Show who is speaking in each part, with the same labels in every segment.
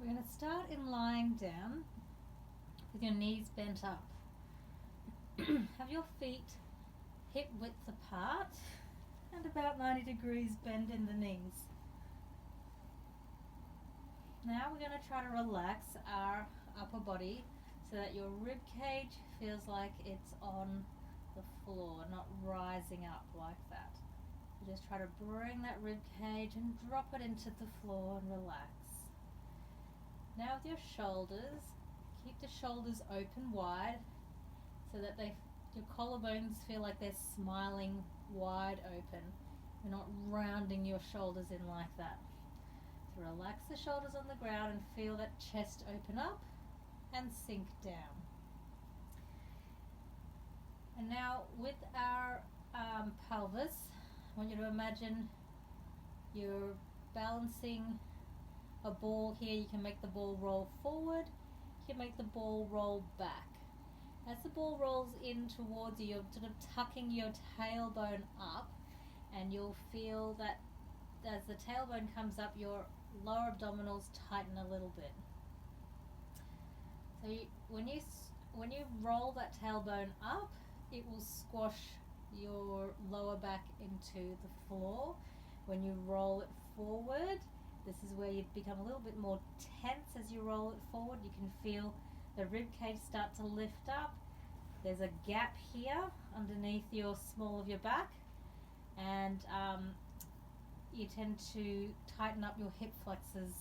Speaker 1: we're going to start in lying down with your knees bent up. Have your feet hip width apart and about 90 degrees bend in the knees. Now we're going to try to relax our upper body so that your rib cage feels like it's on the floor, not rising up like that. So just try to bring that rib cage and drop it into the floor and relax. Now with your shoulders, keep the shoulders open wide so that your collarbones feel like they're smiling wide open. You're not rounding your shoulders in like that. So relax the shoulders on the ground and feel that chest open up and sink down. And now with our pelvis, I want you to imagine you're balancing a ball here. You can make the ball roll forward, you can make the ball roll back. As the ball rolls in towards you, you're sort of tucking your tailbone up, and you'll feel that as the tailbone comes up, your lower abdominals tighten a little bit. So when you roll that tailbone up, it will squash your lower back into the floor. When you roll it forward, this is where you become a little bit more tense as you roll it forward. You can feel the rib cage start to lift up. There's a gap here underneath your small of your back, and you tend to tighten up your hip flexors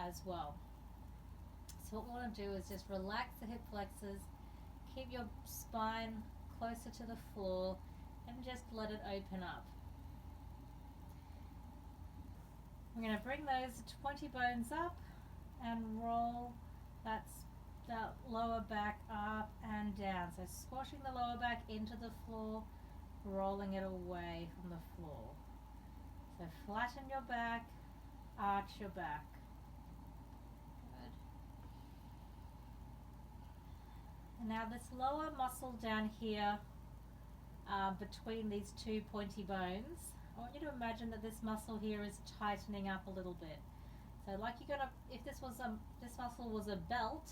Speaker 1: as well. So what we want to do is just relax the hip flexors, keep your spine closer to the floor, and just let it open up. We're going to bring those 20 bones up and roll that lower back up and down. So squashing the lower back into the floor, rolling it away from the floor. So flatten your back, arch your back. Good. And now this lower muscle down here between these two pointy bones, I want you to imagine that this muscle here is tightening up a little bit. So like you're gonna, if this muscle was a belt,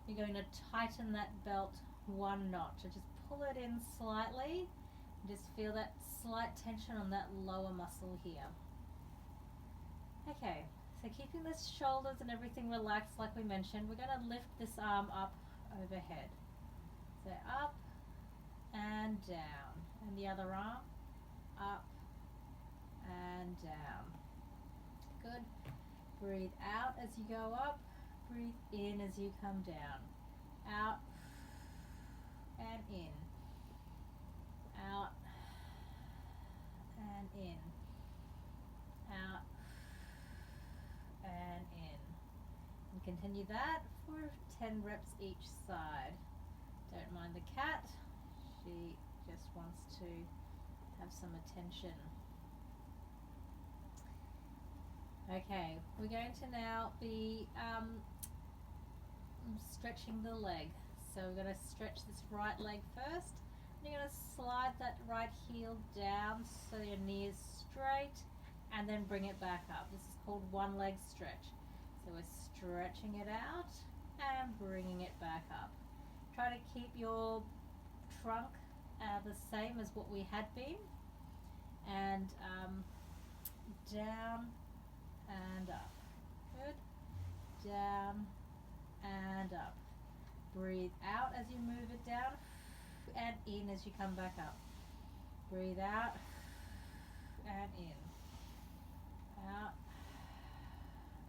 Speaker 1: you're going to tighten that belt one notch. So just pull it in slightly and just feel that slight tension on that lower muscle here. Okay, so keeping the shoulders and everything relaxed like we mentioned, we're going to lift this arm up overhead. So up and down, and the other arm up and down. Good. Breathe out as you go up, breathe in as you come down. Out and in. Out and in. Out and in. And continue that for 10 reps each side. Don't mind the cat, she just wants to have some attention. Okay, we're going to now be stretching the leg. So we're going to stretch this right leg first. And you're going to slide that right heel down so your knee is straight, and then bring it back up. This is called one leg stretch. So we're stretching it out and bringing it back up. Try to keep your trunk the same as what we had been, and down and up. Good. Down and up. Breathe out as you move it down, and in as you come back up. Breathe out and in. Out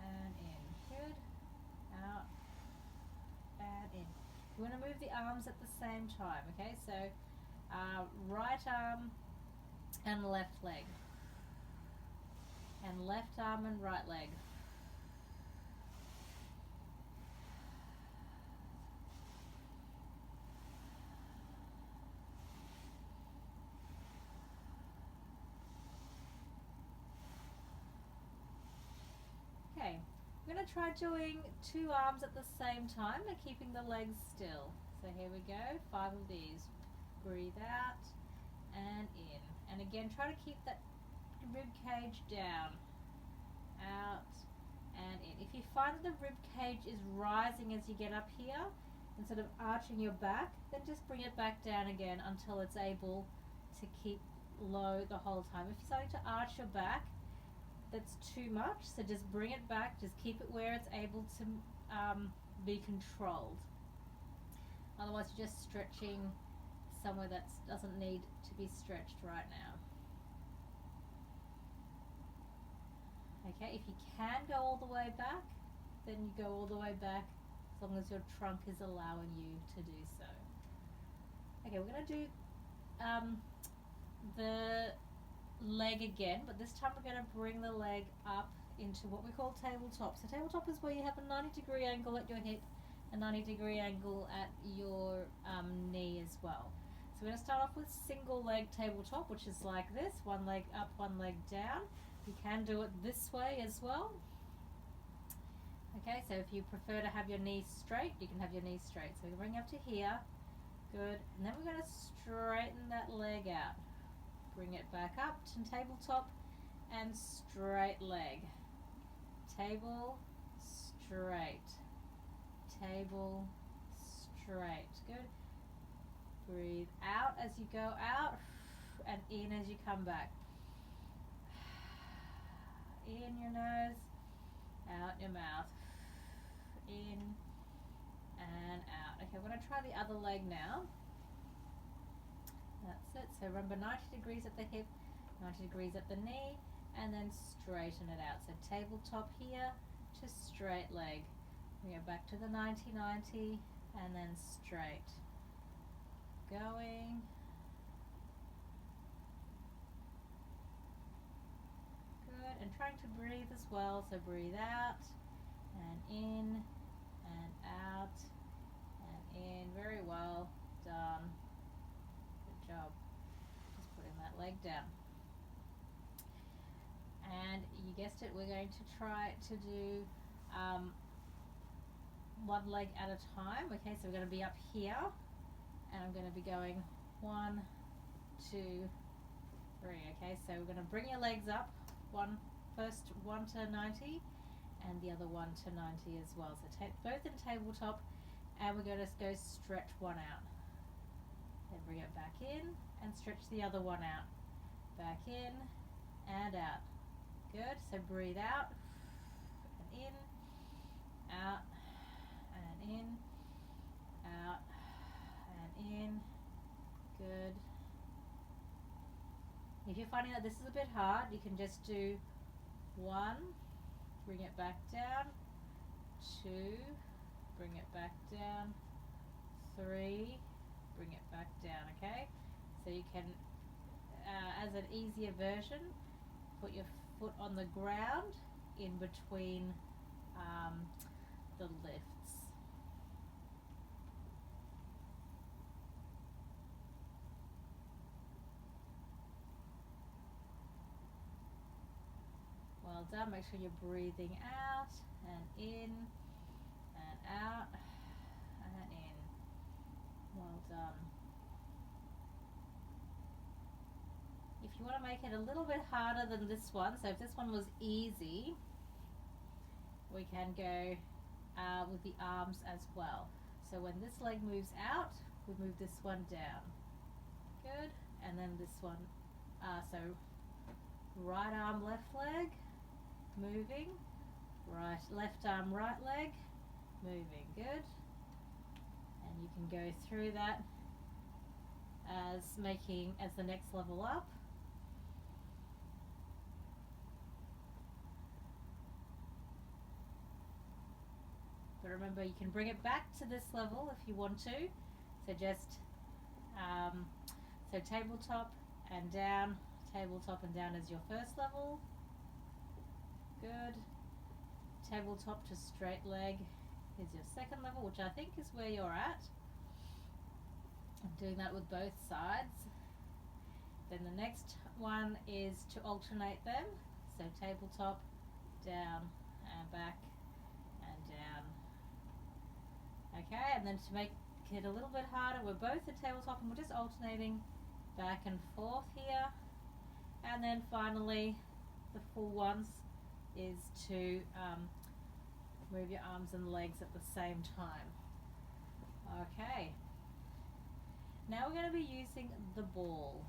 Speaker 1: and in. Good. Out and in. You want to move the arms at the same time, okay? So right arm and left leg. And left arm and right leg. Okay, we're going to try doing 2 arms at the same time and keeping the legs still. So here we go, 5 of these. Breathe out and in. And again, try to keep that rib cage down, out and in. If you find that the rib cage is rising as you get up here, instead of arching your back, then just bring it back down again until it's able to keep low the whole time. If you're starting to arch your back, that's too much, so just bring it back, just keep it where it's able to be controlled. Otherwise you're just stretching somewhere that doesn't need to be stretched right now. Okay, if you can go all the way back, then you go all the way back as long as your trunk is allowing you to do so. Okay, we're going to do the leg again, but this time we're going to bring the leg up into what we call tabletop. So tabletop is where you have a 90-degree angle at your hip, a 90-degree angle at your knee as well. So we're going to start off with single leg tabletop, which is like this, one leg up, one leg down. You can do it this way as well. Okay, so if you prefer to have your knees straight, you can have your knees straight. So we're going to bring up to here. Good. And then we're going to straighten that leg out. Bring it back up to tabletop and straight leg. Table, straight. Table, straight. Good. Breathe out as you go out and in as you come back. In your nose, out your mouth. In and out. Okay, we're going to try the other leg now. That's it. So remember, 90 degrees at the hip, 90 degrees at the knee, and then straighten it out. So tabletop here to straight leg. Bring it back to the 90-90 and then straight. Going. Good. And trying to breathe as well. So breathe out and in and out and in. Very well done. Good job. Just putting that leg down. And you guessed it, we're going to try to do one leg at a time. Okay, so we're going to be up here and I'm going to be going 1, 2, 3. Okay, so we're going to bring your legs up, first one to 90 and the other one to 90 as well. So both in tabletop, and we're going to go stretch one out. Then bring it back in and stretch the other one out. Back in and out. Good. So breathe out and in, out and in, out and in. Good. If you're finding that this is a bit hard, you can just do 1, bring it back down, 2, bring it back down, 3, bring it back down, okay? So you can, as an easier version, put your foot on the ground in between the lifts. Well done. Make sure you're breathing out and in and out and in. Well done. If you want to make it a little bit harder than this one, so if this one was easy, we can go with the arms as well. So when this leg moves out, we move this one down. Good. And then this one, so right arm, left leg, moving. Right, left arm, right leg, moving. Good. And you can go through that as the next level up. But remember, you can bring it back to this level if you want to. So just, so tabletop and down as your first level. Good. Tabletop to straight leg is your second level, which I think is where you're at. I'm doing that with both sides. Then the next one is to alternate them. So tabletop, down and back and down. Okay, and then to make it a little bit harder, we're both at tabletop and we're just alternating back and forth here. And then finally, the full ones is to move your arms and legs at the same time. Okay. Now we're going to be using the ball.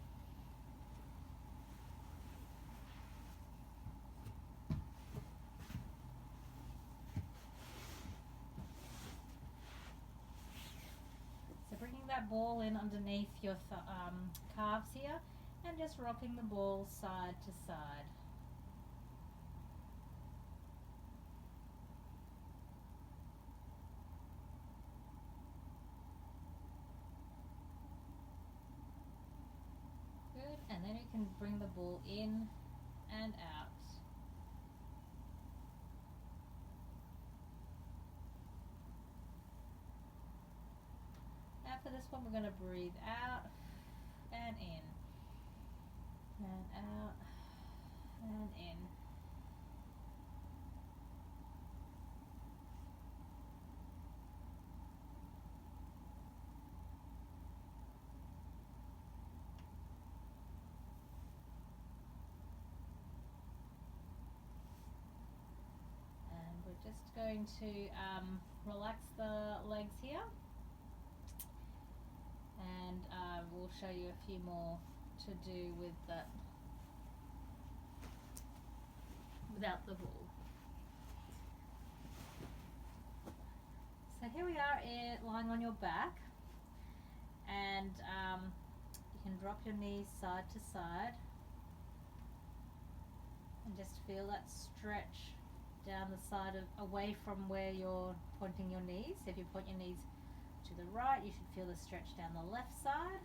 Speaker 1: So bringing that ball in underneath your calves here and just rocking the ball side to side. Good, and then you can bring the ball in and out. Now for this one, we're going to breathe out and in, and out and in. And we're just going to relax the legs here, and we'll show you a few more to do with that without the ball. So here we are lying on your back, and you can drop your knees side to side and just feel that stretch down the side away from where you're pointing your knees. So if you point your knees to the right, you should feel the stretch down the left side.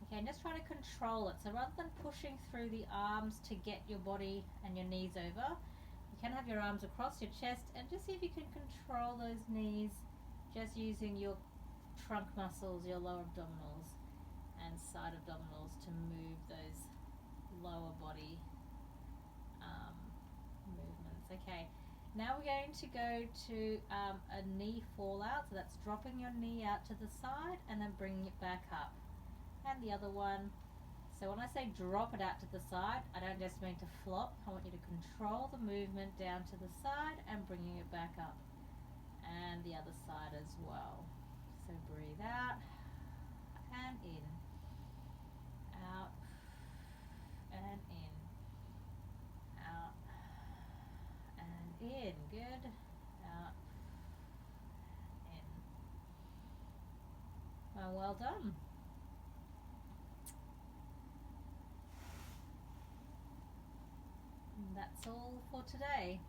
Speaker 1: Okay, and just try to control it. So rather than pushing through the arms to get your body and your knees over, you can have your arms across your chest and just see if you can control those knees just using your trunk muscles, your lower abdominals and side abdominals to move those lower body movements. Okay, now we're going to go to a knee fall out. So that's dropping your knee out to the side and then bringing it back up. And the other one. So when I say drop it out to the side, I don't just mean to flop. I want you to control the movement down to the side and bringing it back up. And the other side as well. So breathe out and in. Out and in. Out and in. Good. Out and in. Well done. And that's all for today.